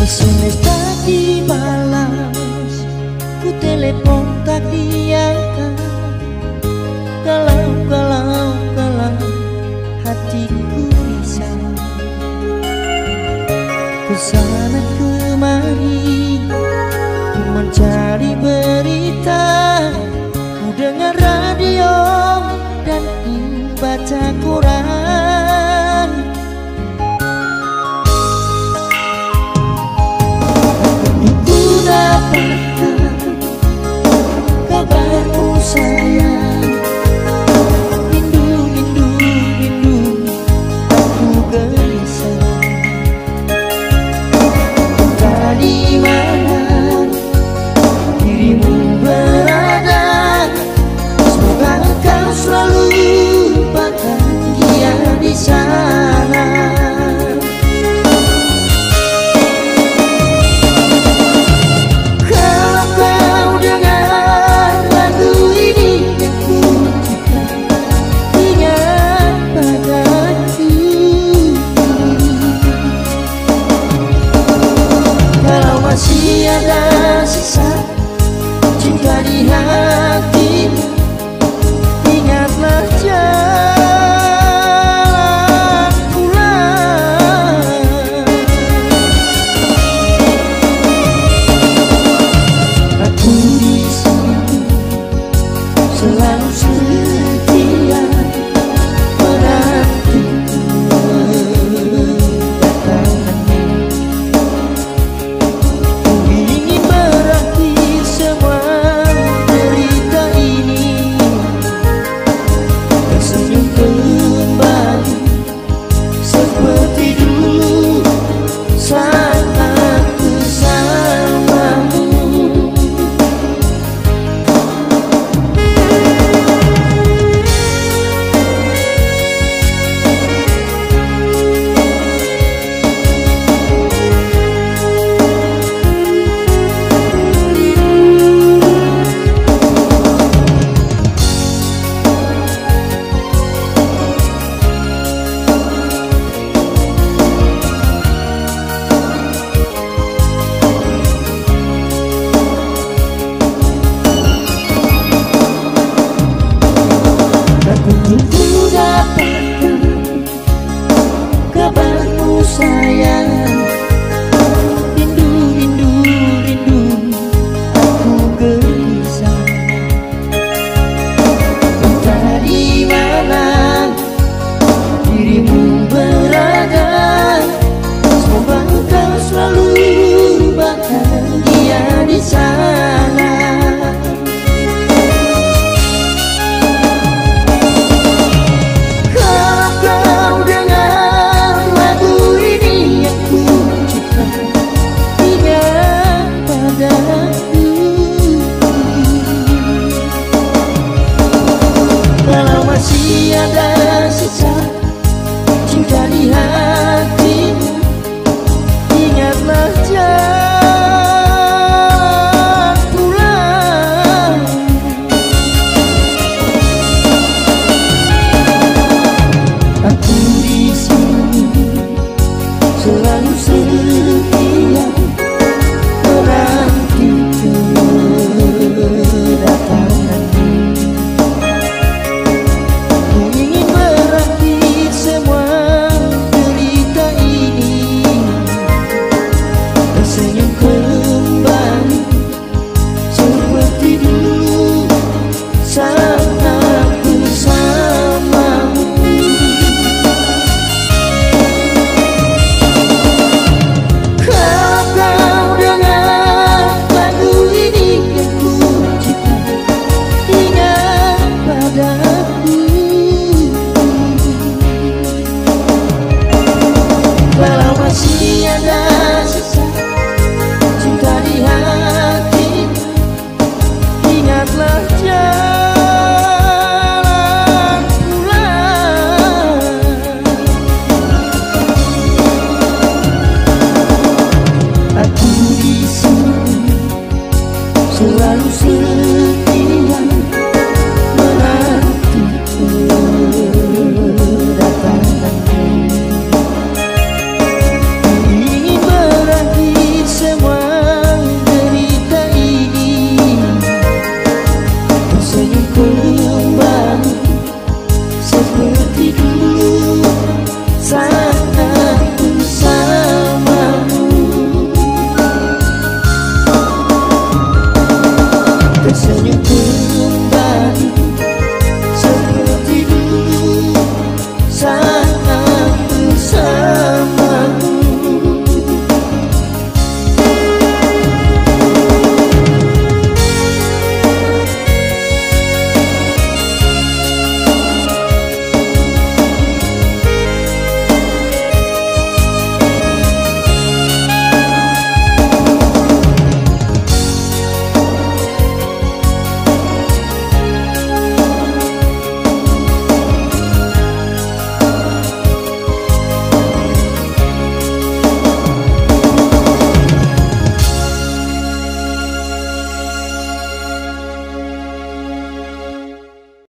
SMS tak dibalas, ku telepon tak diangkat. Kalau hatiku risau, kesana kemari ku mencari berita. Ku dengar radio dan ku baca koran. Ku dapatkan kabarmu sayang. Masih ada sisa cinta di hatimu, ingatlah jalan pulang. Aku di sini selalu setia menanti kabarmu sayang. Rindu, rindu, rindu, aku gelisah. Entah di mana dirimu berada, semoga engkau selalu bahagia di sana. Masih ada sisa cinta di hatimu, ingatlah jalan pulang. Aku di sini selalu setia menanti kedatanganmu. Masih ada sisa cinta di hatimu, ingatlah jalan pulang. Aku di sini selalu setia menanti.